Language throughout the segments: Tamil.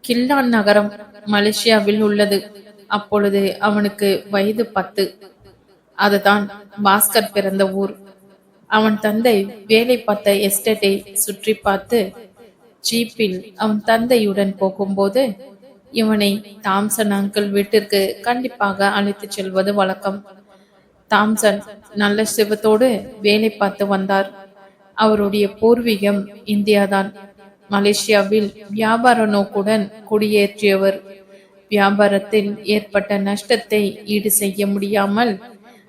கில்லான் நகரம் மலேசியாவில் உள்ளது. அப்பொழுது அவனுக்கு வயது 10. அதுதான் பாஸ்கர் பிறந்த ஊர். அவன் தந்தை வேலை பார்த்த எஸ்டேட்டை சுற்றி பார்த்து ஜீப்பில் அவன் தந்தையுடன் போகும்போது இவனை தாம்சன் அங்கிள் வீட்டிற்கு கண்டிப்பாக அழைத்து செல்வது வழக்கம். தாம்சன் நல்ல சிவத்தோடு வேலை பார்த்து வந்தார். அவருடைய பூர்வீகம் இந்தியாதான். மலேசியாவில் வியாபார நோக்குடன் குடியேற்றியவர். வியாபாரத்தில் ஏற்பட்ட நஷ்டத்தை ஈடு செய்ய முடியாமல்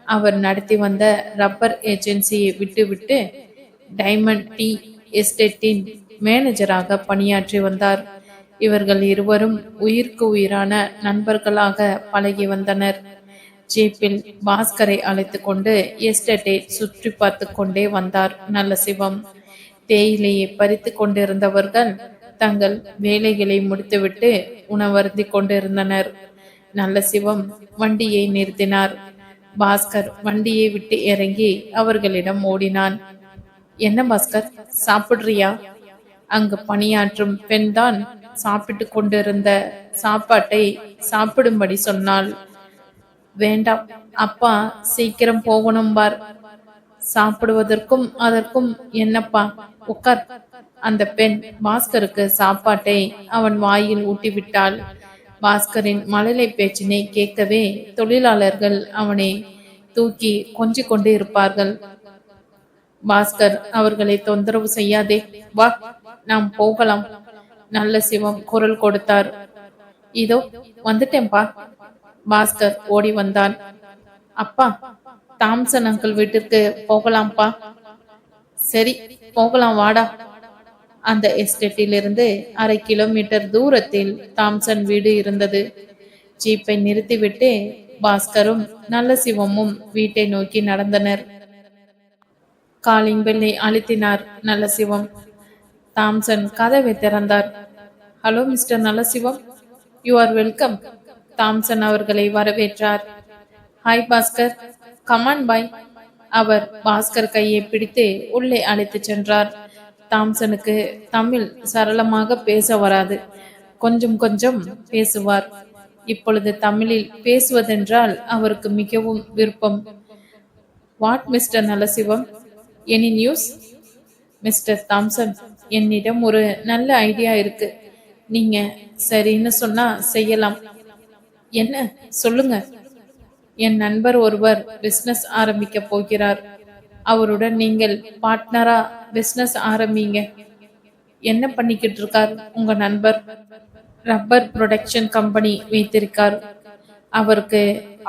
அவர் நடத்தி வந்த ரப்பர் ஏஜென்சியை விட்டுவிட்டு டைமண்ட் டீ எஸ்டேட்டின் மேனேஜராக பணியாற்றி வந்தார். இவர்கள் இருவரும் உயிருக்கு உயிரான நண்பர்களாக பழகி வந்தனர். ஜீப்பில் பாஸ்கரை அழைத்து கொண்டு எஸ்டேட்டை சுற்றி பார்த்து கொண்டே வந்தார் நல்ல சிவம். தேயிலையை பறித்து கொண்டிருந்தவர்கள் தங்கள் வேலைகளை முடித்துவிட்டு உணவருந்தி கொண்டிருந்தனர். நல்ல சிவம் வண்டியை நிறுத்தினார். பாஸ்கர் வண்டியை விட்டு இறங்கி அவர்களிடம் ஓடினான். என்ன பாஸ்கர், சாப்பிடுறியா? அங்கு பணியாற்றும் பெண்தான் சாப்பிட்டு கொண்டிருந்த சாப்பாட்டை சாப்பிடும்படி சொன்னாள். வேண்டாம் அப்பா, சீக்கிரம் போகணும் பார். சாப்பிடுவதற்கும் அதற்கும் என்னப்பா, உட்கார். அந்த பெண் பாஸ்கருக்கு சாப்பாட்டை அவன் வாயில் ஊட்டிவிட்டாள். பாஸ்கரின் மழலை பேச்சினை கேட்கவே தொழிலாளர்கள் அவனை தூக்கி கொஞ்சிக் கொண்டு இருப்பார்கள். பாஸ்கர் அவர்களை தொந்தரவு செய்யாதே, வா நாம் போகலாம். நல்ல சிவம் குரல் கொடுத்தார். இதோ வந்துட்டேன்பா. பாஸ்கர் ஓடி வந்தான். அப்பா, தாம்சன் அங்கிள் வீட்டிற்கு போகலாம்ப்பா. சரி போகலாம், வாடா. அந்த எஸ்டேட்டில் இருந்து 1/2 கிலோமீட்டர் தூரத்தில் தாம்சன் வீடு இருந்தது. ஜீப்பை நிறுத்திவிட்டு பாஸ்கரும் நல்ல சிவமும் வீட்டை நோக்கி நடந்தனர். காலிங் பெல்லை அழுத்தினார் நல்ல சிவம். தாம்சன் கதவை திறந்தார். Hello mister Nallasivam, you are welcome. Thomson அவர்களை வரவேற்றார். Hi Bhaskar, come on boy. அவர் பாஸ்கர் கையை பிடித்து உள்ளே அழைத்து சென்றார். தாம்சனுக்கு தமிழ் சரளமாக பேச வராது. கொஞ்சம் கொஞ்சம் பேசுவார். இப்பொழுது தமிழில் பேசுவதென்றால் அவருக்கு மிகவும் விருப்பம். What mister Nallasivam, any news? Mister Thomson, என்னிடம் ஒரு நல்ல ஐடியா இருக்கு. நீங்க சரின்னு சொன்னா செய்யலாம். என்ன சொல்லுங்க. என் நண்பர் ஒருவர் பிசினஸ் ஆரம்பிக்க போகிறார். அவருடன் நீங்கள் பார்ட்னரா பிசினஸ் ஆரம்பிங்க. என்ன பண்ணிக்கிட்டு இருக்கார் உங்க நண்பர்? ரப்பர் ப்ரொடக்ஷன் கம்பெனி வைத்திருக்கார். அவருக்கு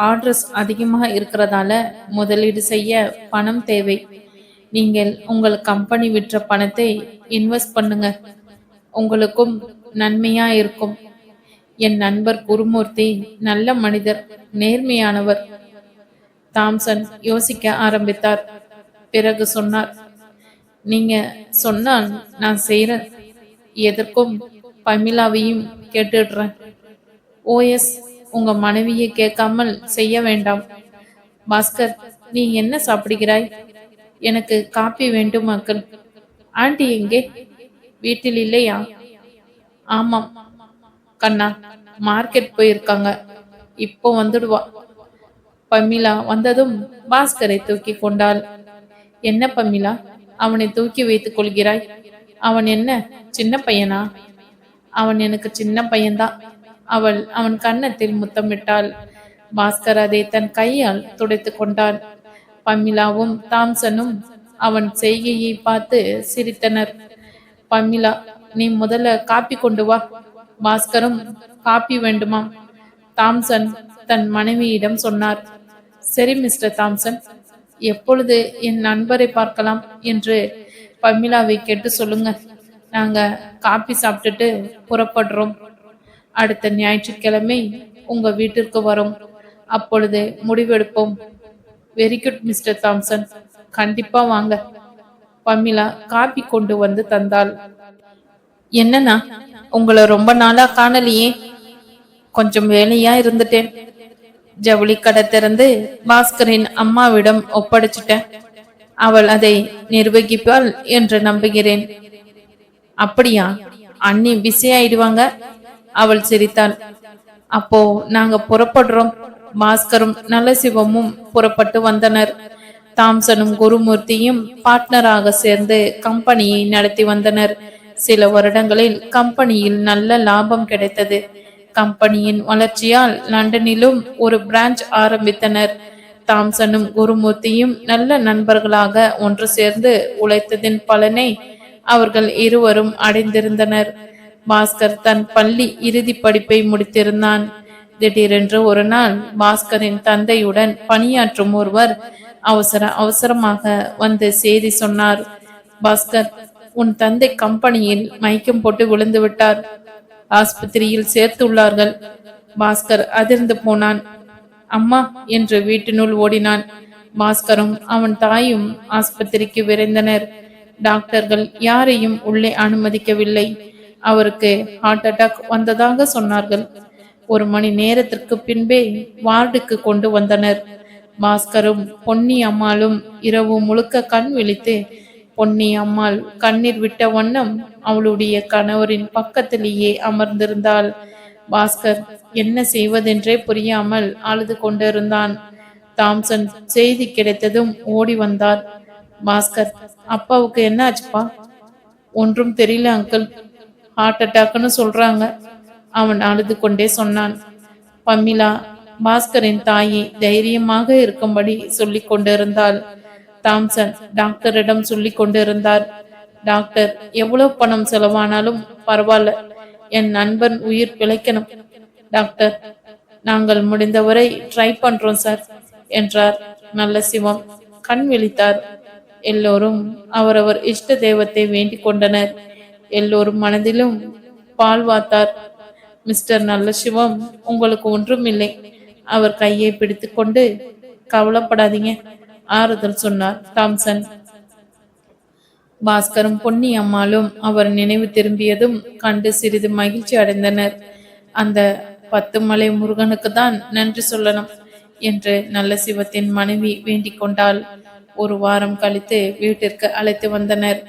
ஆர்டர்ஸ் அதிகமாக இருக்கிறதால முதலீடு செய்ய பணம் தேவை. நீங்கள் உங்கள் கம்பெனி விற்ற பணத்தை இன்வெஸ்ட் பண்ணுங்க, உங்களுக்கும் நன்மையா இருக்கும். என் நண்பர் குருமூர்த்தி நல்ல மனிதர், நேர்மையானவர். தாம்சன் யோசிக்க ஆரம்பித்தார். பிறகு சொன்னார், நீங்க சொன்னால் நான் செய்யறேன். எதற்கும் பமிலாவையும் கேட்டுடுறேன். ஓஎஸ், உங்க மனைவியை கேட்காமல் செய்ய வேண்டாம். பாஸ்கர், நீ என்ன சாப்பிடுகிறாய்? எனக்கு காப்பி வேண்டும் அங்கிள். ஆண்டி எங்கே? வீட்டில் இல்லையா? ஆமாம் கண்ணா, மார்க்கெட் போயிருக்காங்க, இப்போ வந்துடுவா. பமிலா வந்ததும் பாஸ்கரை தூக்கி கொண்டாள். என்ன பமிலா, அவனை தூக்கி வைத்துக் கொள்கிறாய்? அவன் என்ன சின்ன பையனா? அவன் எனக்கு சின்ன பையன்தான். அவள் அவன் கன்னத்தில் முத்தமிட்டாள். பாஸ்கர் அதை தன் கையால் துடைத்து கொண்டான். பமிலாவும் தாம்சனும் அவன் செய்கையை பார்த்து சிரித்தனர். பமிலா, நீ முதல்ல காப்பி கொண்டு வா. பாஸ்கரும் காப்பி வேண்டுமாம். தாம்சன் தன் மனைவியிடம் சொன்னார். சரி மிஸ்டர் தாம்சன், எப்பொழுது என் நண்பரை பார்க்கலாம் என்று பமிலாவை கேட்டு சொல்லுங்க. நாங்க காப்பி சாப்பிட்டுட்டு புறப்படுறோம். அடுத்த ஞாயிற்றுக்கிழமை உங்க வீட்டிற்கு வரோம். அப்பொழுது முடிவெடுப்போம். வெரி குட் மிஸ்டர் தாம்சன், கண்டிப்பா வாங்க. பமிலா காப்பி கொண்டு வந்து தந்தாள். என்னன்னா, உங்களை ரொம்ப நாளா காணலையே. கொஞ்சம் வேலையா இருந்துட்டேன். ஜவுளி கடை திறந்து பாஸ்கரின் அம்மாவிடம் ஒப்படைச்சிட்டேன். அவள் அதை நிர்வகிப்பாள் என்று நம்புகிறேன். அப்படியா? அண்ணி பிஸி ஆயிடுவாங்க. அவள் சிரித்தாள். அப்போ நாங்க புறப்படுறோம். பாஸ்கரும் நல்லசிவமும் புறப்பட்டு வந்தனர். தாம்சனும் குருமூர்த்தியும் பார்ட்னராக சேர்ந்து கம்பெனியை நடத்தி வந்தனர். சில வருடங்களில் கம்பெனியில் நல்ல லாபம் கிடைத்தது. கம்பெனியின் வளர்ச்சியால் லண்டனிலும் ஒரு பிரான்ச் ஆரம்பித்தனர். தாம்சனும் குருமூர்த்தியும் நல்ல நண்பர்களாக ஒன்று சேர்ந்து உழைத்ததின் பலனை அவர்கள் இருவரும் அடைந்திருந்தனர். பாஸ்கர் தன் பள்ளி இறுதி படிப்பை முடித்திருந்தான். திடீரென்று ஒரு நாள் பாஸ்கரின் தந்தையுடன் பணியாற்றும் ஒருவர் அவசரமாக வந்து செய்தி சொன்னார். பாஸ்கர், உன் தந்தை கம்பெனியில் மயக்கம் போட்டு விழுந்து விட்டார். ஆஸ்பத்திரியில் சேர்த்துள்ளார்கள். பாஸ்கர் அதிர்ந்து போனான். அம்மா என்று வீட்டினுள் ஓடினான். பாஸ்கரும் அவன் தாயும் ஆஸ்பத்திரிக்கு விரைந்தனர். டாக்டர்கள் யாரையும் உள்ளே அனுமதிக்கவில்லை. அவருக்கு ஹார்ட் அட்டாக் வந்ததாக சொன்னார்கள். 1 மணி நேரத்திற்கு பின்பே வார்டுக்கு கொண்டு வந்தனர். பாஸ்கரும் பொன்னி அம்மாளும் இரவு முழுக்க கண் விழித்து பொன்னி அம்மாள் கண்ணீர் விட்ட வண்ணம் அவளுடைய கணவரின் பக்கத்திலேயே அமர்ந்திருந்தாள். பாஸ்கர் என்ன செய்வதென்றே புரியாமல் அழுது கொண்டிருந்தான். தாம்சன் செய்தி கிடைத்ததும் ஓடி வந்தார். பாஸ்கர், அப்பாவுக்கு என்ன ஆச்சுப்பா? ஒன்றும் தெரியல அங்கிள், ஹார்ட் அட்டாக்னு சொல்றாங்க. அவன் அழுது கொண்டே சொன்னான். பம்மிலா பாஸ்கரின் தாயை தைரியமாக இருக்கும்படி சொல்லிக் கொண்டிருந்தாள். தாம்சன் டாக்டரிடம் சொல்லிக் கொண்டிருந்தார். டாக்டர், எவ்வளவு பணம் செலவானாலும் பரவாயில்ல, என் நண்பன் உயிர் பிழைக்கணும். டாக்டர், நாங்கள் முடிந்தவரை ட்ரை பண்றோம் சார் என்றார். நல்ல சிவம் கண் விழித்தார். எல்லோரும் அவரவர் இஷ்ட தெய்வத்தை வேண்டிக் கொண்டனர். எல்லோரும் மனதிலும் பால் வாத்தார். மிஸ்டர் நல்ல சிவம், உங்களுக்கு ஒன்றும் இல்லை. அவர் கையை பிடித்து கொண்டு கவலைப்படாதீங்க ஆறுதல் சொன்னார் தாம்சன். பாஸ்கரும் பொன்னி அம்மாளும் அவர் நினைவு திரும்பியதும் கண்டு சிறிது மகிழ்ச்சி அடைந்தனர். அந்த 10 மலை முருகனுக்கு தான் நன்றி சொல்லணும் என்று நல்ல சிவத்தின் மனைவி வேண்டிக் கொண்டாள். 1 வாரம் கழித்து வீட்டிற்கு அழைத்து வந்தனர்.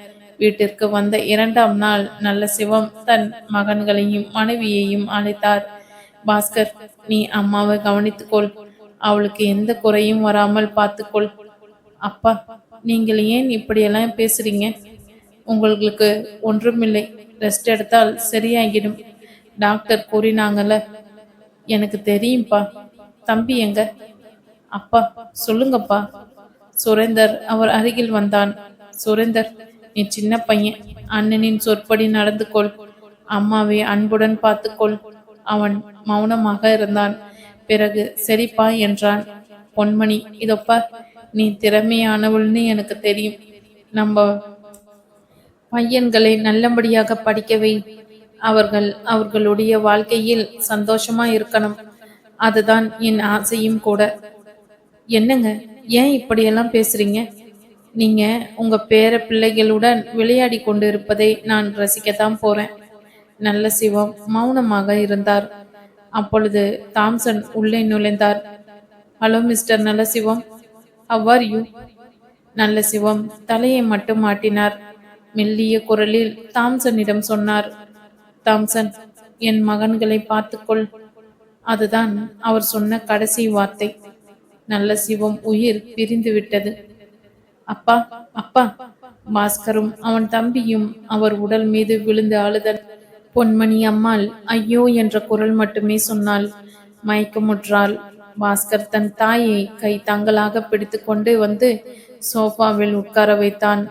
வீட்டிற்கு வந்த 2ஆம் நாள் நல்ல சிவம் தன் மகன்களையும் மனைவியையும் அழைத்தார். பாஸ்கர், நீ அம்மாவை கவனித்துக்கொள், அவளுக்கு எந்த குறையும் வராமல் பார்த்துக்கொள். அப்பா, நீங்கள் ஏன் இப்படியெல்லாம் பேசுறீங்க? உங்களுக்கு ஒன்றுமில்லை, ரெஸ்ட் எடுத்தால் சரியாகிடும். டாக்டர் கூறினாங்கல்ல. எனக்கு தெரியும்பா. தம்பி எங்க? அப்பா சொல்லுங்கப்பா. சுரேந்தர் அவர் அருகில் வந்தான். சுரேந்தர், நீ சின்ன பையன், அண்ணனின் சொற்படி நடந்து கொள், அம்மாவை அன்புடன் பார்த்துக்கொள். அவன் மௌனமாக இருந்தான். பிறகு சரிப்பா என்றான். பொன்மணி, இதொப்பா, நீ திறமையானவள்னு எனக்கு தெரியும். நம்ம பையன்களை நல்லபடியாக படிக்கவை. அவர்கள் அவர்களுடைய வாழ்க்கையில் சந்தோஷமா இருக்கணும். அதுதான் என் ஆசையும் கூட. என்னங்க, ஏன் இப்படியெல்லாம் பேசுறீங்க? நீங்க உங்க பேர பிள்ளைகளுடன் விளையாடி கொண்டு இருப்பதை நான் ரசிக்கத்தான் போறேன். நல்ல சிவம் மௌனமாக இருந்தார். அப்பொழுது தாம்சன் உள்ளே நுழைந்தார். ஹலோ மிஸ்டர் நல்ல சிவம், ஹவ் ஆர் யூ? நல்ல சிவம் தலையை மட்டும் மாட்டினார். மெல்லிய குரலில் தாம்சனிடம் சொன்னார். தாம்சன், என் மகன்களை பார்த்துக்கொள். அதுதான் அவர் சொன்ன கடைசி வார்த்தை. நல்ல சிவம் உயிர் பிரிந்து விட்டது. அப்பா, அப்பா! பாஸ்கரும் அவன் தம்பியும் அவர் உடல் மீது விழுந்து அழுதல். பொன்மணி அம்மாள் ஐயோ என்ற குரல் மட்டுமே சொன்னாள். மயக்கமுற்றாள். பாஸ்கர் தன் தாயை கை தங்களாக பிடித்து கொண்டு வந்து சோஃபாவில் உட்கார வைத்தான்.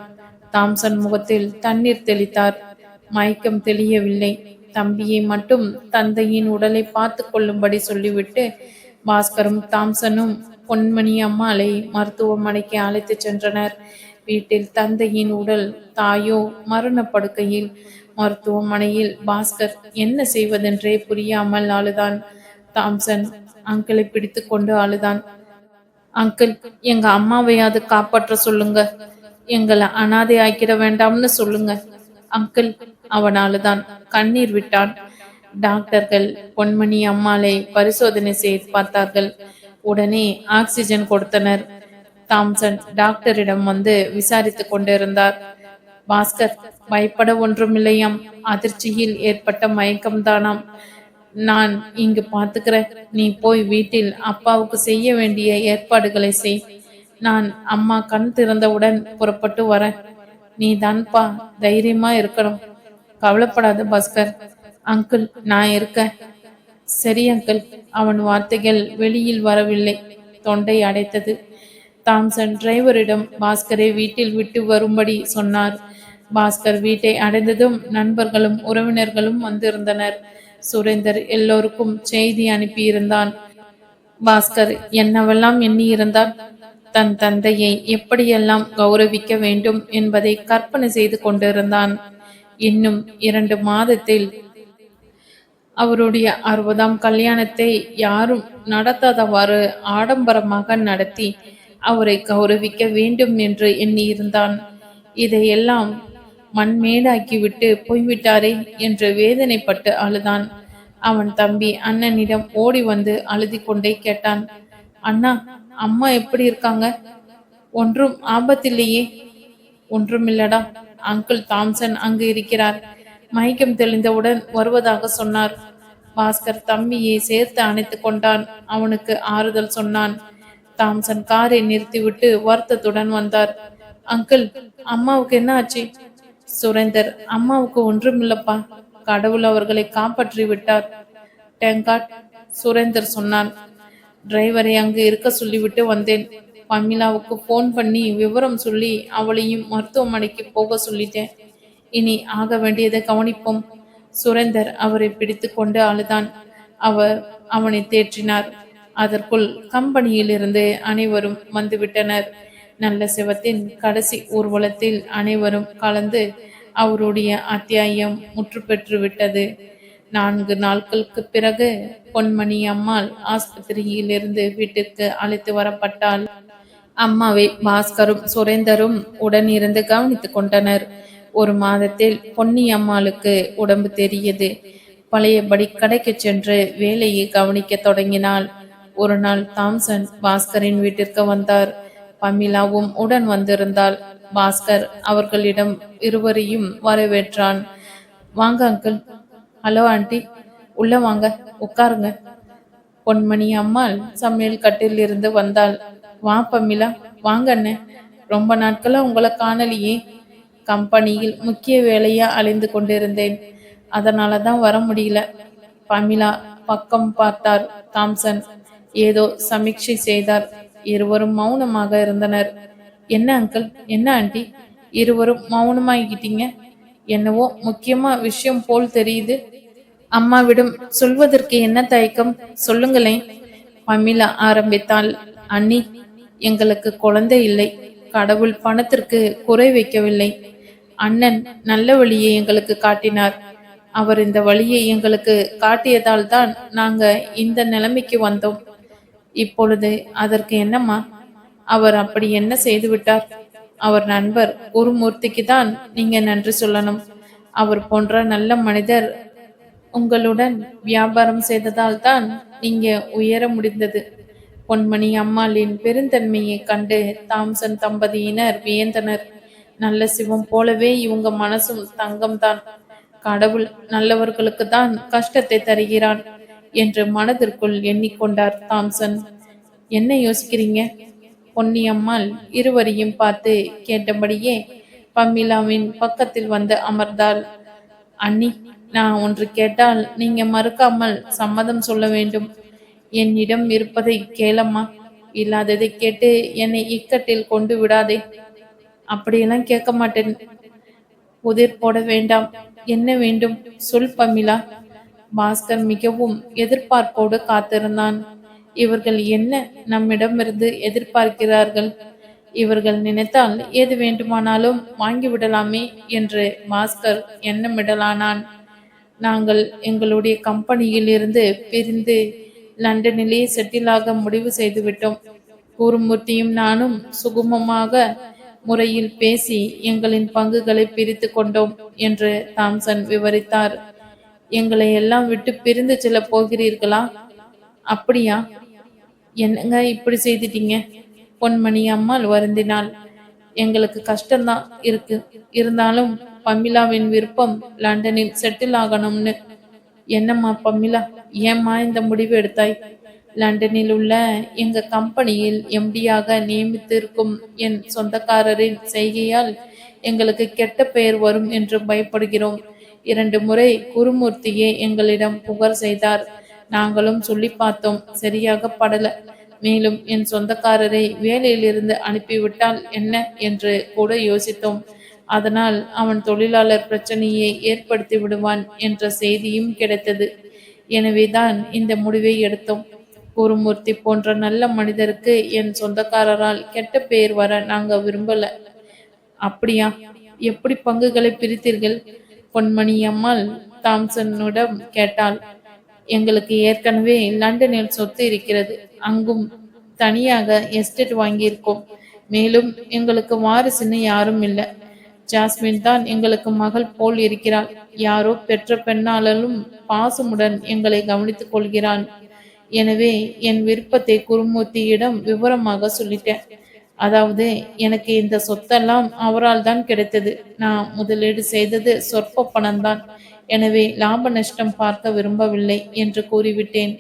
தாம்சன் முகத்தில் தண்ணீர் தெளித்தார். மயக்கம் தெளியவில்லை. தம்பியை மட்டும் தந்தையின் உடலை பார்த்து கொள்ளும்படி சொல்லிவிட்டு பாஸ்கரும் தாம்சனும் பொன்மணி அம்மாளை மருத்துவமனைக்கு அழைத்து சென்றனர். வீட்டில் தந்தையின் உடல், தாயோ மரணப்படுக்கையில். மருத்துவமனையில் பாஸ்கர் என்ன செய்வதென்றே புரியாமல் அழுதான். தாம்சன் அங்கிளை பிடித்து கொண்டு அழுதான். அங்கிள், எங்க அம்மாவையாவது காப்பாற்ற சொல்லுங்க, எங்களை அனாதை ஆக்கிட வேண்டாம்னு சொல்லுங்க அங்கிள். அவன் அழுதான், கண்ணீர் விட்டான். டாக்டர்கள் பொன்மணி அம்மாளை பரிசோதனை செய்து பார்த்தார்கள். உடனே ஆக்சிஜன் கொடுத்தனர். தாம்சன் டாக்டரிடம் வந்து விசாரித்து கொண்டிருந்தார். பாஸ்கர், பயப்பட ஒன்றுமில்லையாம், அதிர்ச்சியில் ஏற்பட்ட மயக்கம்தானாம். நான் இங்கு பார்த்துக்கிறேன். நீ போய் வீட்டில் அப்பாவுக்கு செய்ய வேண்டிய ஏற்பாடுகளை செய். நான் அம்மா கண் திறந்தவுடன் புறப்பட்டு வரேன். நீ தான்ப்பா தைரியமா இருக்கணும். கவலைப்படாத பாஸ்கர். அங்கிள், நான் இருக்கேன். சரி அங்கிள். அவன் வார்த்தைகள் வெளியில் வரவில்லை. தொண்டை அடைத்தது. தாம்சன் டிரைவரிடம் பாஸ்கரை வீட்டில் விட்டு வரும்படி சொன்னார். பாஸ்கர் வீட்டை அடைந்ததும் நண்பர்களும் உறவினர்களும் வந்திருந்தனர். சுரேந்தர் எல்லோருக்கும் செய்தி அனுப்பியிருந்தான். பாஸ்கர் என்னவெல்லாம் எண்ணியிருந்தான். தன் தந்தையை எப்படியெல்லாம் கௌரவிக்க வேண்டும் என்பதை கற்பனை செய்து கொண்டிருந்தான். இன்னும் 2 மாதத்தில் அவருடைய 60ஆம் கல்யாணத்தை யாரும் நடத்தாதவாறு ஆடம்பரமாக நடத்தி அவரை கௌரவிக்க வேண்டும் என்று எண்ணியிருந்தான். இதையெல்லாம் மண்மேடாக்கிவிட்டு போய்விட்டாரே என்று வேதனைப்பட்டு அழுதான். அவன் தம்பி அண்ணனிடம் ஓடி வந்து அழுதி கொண்டே கேட்டான். அண்ணா, அம்மா எப்படி இருக்காங்க? ஒன்றும் ஆபத்தில்லையே? ஒன்றுமில்லடா. அங்கிள் தாம்சன் அங்கு இருக்கிறார். மயக்கம் தெளிந்தவுடன் வருவதாக சொன்னார். பாஸ்கர் தம்பியை சேர்த்து அணைத்து கொண்டான். அவனுக்கு ஆறுதல் சொன்னான். தாம்சன் காரை நிறுத்திவிட்டு வருத்தத்துடன் வந்தார். அங்கிள், அம்மாவுக்கு என்ன ஆச்சு? சுரேந்தர், அம்மாவுக்கு ஒன்றுமில்லப்பா. கடவுள் அவர்களை காப்பாற்றி விட்டார். டேங்காட், சுரேந்தர் சொன்னான். டிரைவரை அங்கு இருக்க சொல்லிவிட்டு வந்தேன். பமிலாவுக்கு போன் பண்ணி விவரம் சொல்லி அவளையும் மருத்துவமனைக்கு போக சொல்லிட்டேன். இனி ஆக வேண்டியதை கவனிப்போம். சுரேந்தர் அவரை பிடித்து கொண்டு அழுதான். அவர் அவனை தேற்றினார். அதற்குள் கம்பெனியிலிருந்து அனைவரும் வந்துவிட்டனர். நல்ல சிவத்தின் கடைசி ஊர்வலத்தில் அனைவரும் கலந்து அவருடைய அத்தியாயம் முற்று பெற்று விட்டது. 4 நாட்களுக்கு பிறகு பொன்மணி அம்மாள் ஆஸ்பத்திரியிலிருந்து வீட்டிற்கு அழைத்து வரப்பட்டாள். அம்மாவை பாஸ்கரும் சுரேந்தரும் உடன் இருந்து கவனித்துக் கொண்டனர். 1 மாதத்தில் பொன்னி அம்மாளுக்கு உடம்பு தெரியது. பழையபடி கடைக்கு சென்று வேலையை கவனிக்க தொடங்கினாள். ஒரு நாள் தாம்சன் பாஸ்கரின் வீட்டிற்கு வந்தார். பமிலாவும் உடன் வந்திருந்தாள். பாஸ்கர் அவர்களிடம் இருவரையும் வரவேற்றான். வாங்க அங்கிள். Hello aunty. உள்ள வாங்க, உட்காருங்க. பொன்மணி அம்மாள் சமையல் கட்டில் இருந்து வந்தாள். வா பமிலா, வாங்க அண்ணே. ரொம்ப நாட்களா உங்களை காணலியே. கம்பெனியில் முக்கிய வேலையா அலைந்து கொண்டிருந்தேன். அதனால தான் வர முடியல. பமிலா பக்கம் பார்த்தார். தாம்சன் ஏதோ சமீட்சை செய்தார். இருவரும் மௌனமாக இருந்தனர். என்ன அங்கிள், என்ன ஆண்டி, இருவரும் மௌனமாகிட்டீங்க? என்னவோ முக்கியமா விஷயம் போல் தெரியுது. அம்மாவிடம் சொல்வதற்கு என்ன தயக்கம்? சொல்லுங்களேன். பமிலா ஆரம்பித்தாள். அண்ணி, எங்களுக்கு குழந்தை இல்லை. கடவுள் பணத்திற்கு குறை வைக்கவில்லை. அண்ணன் நல்ல வழியை எங்களுக்கு காட்டினார். அவர் இந்த வழியை எங்களுக்கு காட்டியதால் தான் நாங்க இந்த நிலைமைக்கு வந்தோம். இப்பொழுது அதற்கு என்னம்மா? அவர் அப்படி என்ன செய்து விட்டார்? அவர் நண்பர் குருமூர்த்திக்கு தான் நீங்க நன்றி சொல்லணும். அவர் போன்ற நல்ல மனிதர் உங்களுடன் வியாபாரம் செய்ததால் தான் நீங்க உயர முடிந்தது. பொன்மணி அம்மாளின் பெருந்தன்மையை கண்டு தாம்சன் தம்பதியினர் வியந்தனர். நல்ல சிவம் போலவே இவங்க மனசும் தங்கம்தான். கடவுள் நல்லவர்களுக்கு தான் கஷ்டத்தை தருகிறான் என்று மனதிற்குள் எண்ணிக்கொண்டார் தாம்சன். என்ன யோசிக்கிறீங்க? பொன்னியம்மாள் இருவரையும் பார்த்து கேட்டபடியே பம்மிலாவின் பக்கத்தில் வந்து அமர்ந்தாள். அண்ணி, நான் ஒன்று கேட்டால் நீங்க மறுக்காமல் சம்மதம் சொல்ல வேண்டும். என்னிடம் இருப்பதை கேளம்மா. இல்லாததை கேட்டு என்னை இக்கட்டில் கொண்டு விடாதே. அப்படியெல்லாம் கேட்க மாட்டேன். உதிர் போட வேண்டாம். என்ன வேண்டும் சொல் பமிலா. பாஸ்கர் மிகவும் எதிர்பார்ப்போடு காத்திருந்தான். இவர்கள் என்ன நம்மிடமிருந்து எதிர்பார்க்கிறார்கள்? இவர்கள் நினைத்தால் எது வேண்டுமானாலும் வாங்கிவிடலாமே என்று பாஸ்கர் எண்ணமிடலானான். நாங்கள் எங்களுடைய கம்பெனியில் இருந்து பிரிந்து லண்டனிலே செட்டிலாக முடிவு செய்துவிட்டோம். குருமூர்த்தியும் நானும் சுகுமமாக முறையில் பேசி எங்களின் பங்குகளை பிரித்து கொண்டோம் என்று தாம்சன் விவரித்தார். எங்களை எல்லாம் விட்டு பிரிந்து செல்ல போகிறீர்களா? அப்படியா? என்னங்க இப்படி செய்துட்டீங்க? பொன்மணி அம்மாள் வருந்தினாள். எங்களுக்கு கஷ்டம்தான் இருக்கு. இருந்தாலும் பமிலாவின் விருப்பம் லண்டனில் செட்டில் ஆகணும்னு. என்னம்மா பம்மிலா, ஏம்மா இந்த முடிவு எடுத்தாய்? லண்டனில் உள்ள எங்க கம்பெனியில் எம்டியாக நியமித்திருக்கும் என் சொந்தக்காரரின் செய்கையால் எங்களுக்கு கெட்ட பெயர் வரும் என்று பயப்படுகிறோம். 2 முறை குருமூர்த்தியே எங்களிடம் புகார் செய்தார். நாங்களும் சொல்லி பார்த்தோம், சரியாக படல. மேலும் என் சொந்தக்காரரை வேலையிலிருந்து அனுப்பிவிட்டால் என்ன என்று கூட யோசித்தோம். அதனால் அவன் தொழிலாளர் பிரச்சனையை ஏற்படுத்தி விடுவான் என்ற செய்தியும் கிடைத்தது. எனவேதான் இந்த முடிவை எடுத்தோம். குருமூர்த்தி போன்ற நல்ல மனிதருக்கு என் சொந்தக்காரரால் கெட்ட பெயர் வர நாங்க விரும்பல. அப்படியா? எப்படி பங்குகளை பிரித்தீர்கள்? பொன்மணி அம்மாள் தாம்சனிடம் கேட்டாள். எங்களுக்கு ஏற்கனவே லண்டனில் சொத்து இருக்கிறது. அங்கும் தனியாக எஸ்டேட் வாங்கியிருக்கோம். மேலும் எங்களுக்கு வாரிசுன்னு யாரும் இல்லை. ஜாஸ்மின் தான் எங்களுக்கு மகள் போல் இருக்கிறாள். யாரோ பெற்ற பெண்ணாலும் பாசமுடன் எங்களை கவனித்துக் கொள்கிறான். எனவே என் விருப்பத்தை குருமூர்த்தியிடம் விவரமாக சொல்லிட்டேன். அதாவது எனக்கு இந்த சொத்தெல்லாம் அவரால் தான் கிடைத்தது. நான் முதலீடு செய்தது சொற்ப பணம்தான். எனவே லாப நஷ்டம் பார்க்க விரும்பவில்லை என்று கூறிவிட்டேன்.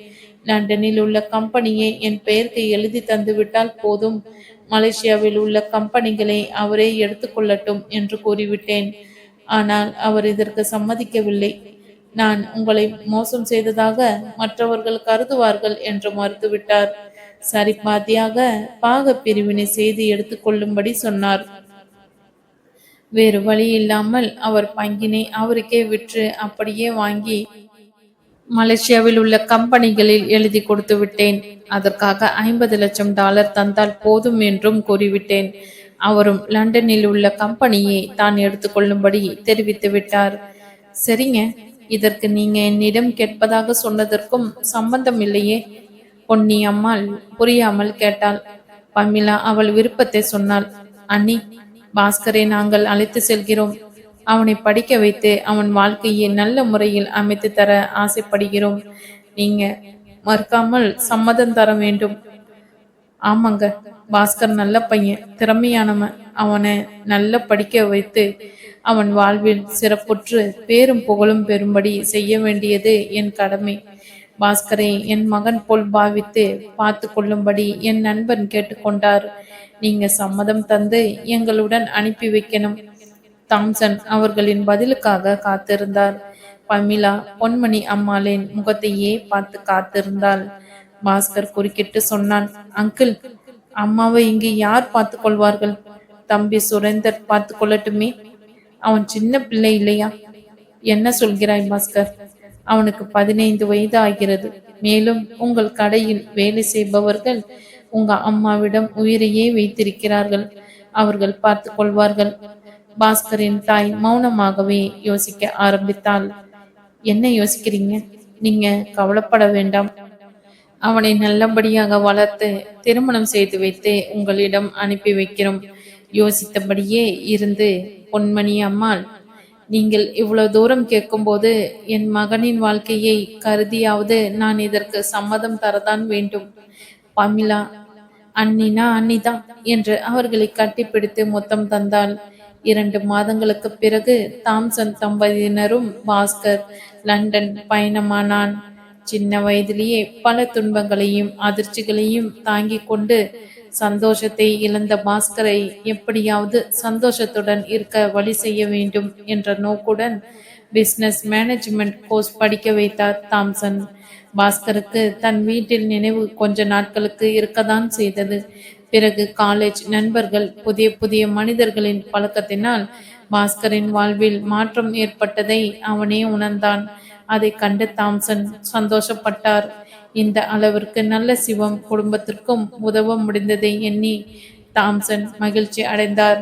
லண்டனில் உள்ள கம்பெனியை என் பெயருக்கு எழுதி தந்துவிட்டால் போதும். மலேசியாவில் உள்ள கம்பெனிகளை அவரே எடுத்துக்கொள்ளட்டும் என்று கூறிவிட்டேன். ஆனால் அவர் இதற்கு சம்மதிக்கவில்லை. நான் உங்களை மோசம் செய்ததாக மற்றவர்கள் கருதுவார்கள் என்று மறுத்துவிட்டார். சரி பாதியாக பாக பிரிவினை செய்து எடுத்துக்கொள்ளும்படி சொன்னார். வேறு வழி இல்லாமல் அவர் பங்கினை அவருக்கே விற்று அப்படியே வாங்கி மலேசியாவில் உள்ள கம்பெனிகளில் எழுதி கொடுத்து விட்டேன். அதற்காக $50 லட்சம் தந்தால் போதும் என்றும் கூறிவிட்டேன். அவரும் லண்டனில் உள்ள கம்பெனியை தான் எடுத்துக்கொள்ளும்படி தெரிவித்து விட்டார். சரிங்க, இதற்கு நீங்க என்னிடம் கேட்பதாக சொன்னதற்கும் சம்பந்தம் இல்லையே? பொன்னி அம்மாள் புரியாமல் கேட்டாள். பமிலா அவள் விருப்பத்தை சொன்னாள். அண்ணி, பாஸ்கரை நாங்கள் அழைத்து செல்கிறோம். அவனை படிக்க வைத்து அவன் வாழ்க்கையை நல்ல முறையில் அமைத்து தர ஆசைப்படுகிறோம். நீங்க மறுக்காமல் சம்மதம் தர வேண்டும். ஆமாங்க, பாஸ்கர் நல்ல பையன், திறமையானவன். அவனை நல்ல படிக்க வைத்து அவன் வாழ்வில் சிறப்புற்று பேரும் புகழும் பெறும்படி செய்ய வேண்டியது என் கடமை. பாஸ்கரை என் மகன் போல் பாவித்து பார்த்து கொள்ளும்படி என் நண்பன் கேட்டுக்கொண்டார். நீங்க சம்மதம் தந்து எங்களுடன் அனுப்பி வைக்கணும். தாம்சன் அவர்களின் பதிலுக்காக காத்திருந்தார். பமிலா பொன்மணி அம்மாளின் முகத்தையே பார்த்து காத்திருந்தாள். பாஸ்கர் குறுக்கிட்டு சொன்னான். அங்கிள், அம்மாவை இங்கு யார் பார்த்து கொள்வார்கள்? தம்பி சுரேந்தர் பார்த்து கொள்ளட்டுமே. அவன் சின்ன பிள்ளை இல்லையா? என்ன சொல்கிறாய் பாஸ்கர்? அவனுக்கு 15 வயது ஆகிறது. மேலும் உங்கள் கடையில் வேலை செய்பவர்கள் உங்க அம்மாவிடம் உயிரையே வைத்திருக்கிறார்கள். அவர்கள் பார்த்து கொள்வார்கள். பாஸ்கரின் தாய் மௌனமாகவே யோசிக்க ஆரம்பித்தாள். என்ன யோசிக்கிறீங்க? நீங்க கவலைப்பட வேண்டாம். அவனை நல்லபடியாக வளர்த்து திருமணம் செய்து வைத்து உங்களிடம் அனுப்பி வைக்கிறோம். யோசித்தபடியே இருந்து பொன்மணி அம்மாள், நீங்கள் இவ்வளவு தூரம் கேட்கும்போது என் மகனின் வாழ்க்கையை கருதியாவது நான் இதற்கு சம்மதம் தரதான் வேண்டும். பமிலா அண்ணினா அண்ணிதான் என்று அவர்களை கட்டிப்பிடித்து முத்தம் தந்தாள். 2 மாதங்களுக்கு பிறகு தாம்சன் தம்பதியினரும் பாஸ்கர் லண்டன் பயணமானான். சின்ன வயதிலேயே பல துன்பங்களையும் அதிர்ச்சிகளையும் தாங்கிக் கொண்டு சந்தோஷத்தை இழந்த பாஸ்கரை எப்படியாவது சந்தோஷத்துடன் இருக்க வழி செய்ய வேண்டும் என்ற நோக்குடன் பிசினஸ் மேனேஜ்மெண்ட் கோர்ஸ் படிக்க வைத்தார் தாம்சன். பாஸ்கருக்கு தன் வீட்டில் நினைவு கொஞ்ச நாட்களுக்கு இருக்கத்தான் செய்தது. பிறகு காலேஜ் நண்பர்கள், புதிய புதிய மனிதர்களின் பழக்கத்தினால் பாஸ்கரின் வாழ்வில் மாற்றம் ஏற்பட்டதை அவனே உணர்ந்தான். அதை கண்டு தாம்சன் சந்தோஷப்பட்டார். இந்த அளவிற்கு நல்ல சிவம் குடும்பத்திற்கும் உதவ முடிந்ததை எண்ணி தாம்சன் மகிழ்ச்சி அடைந்தார்.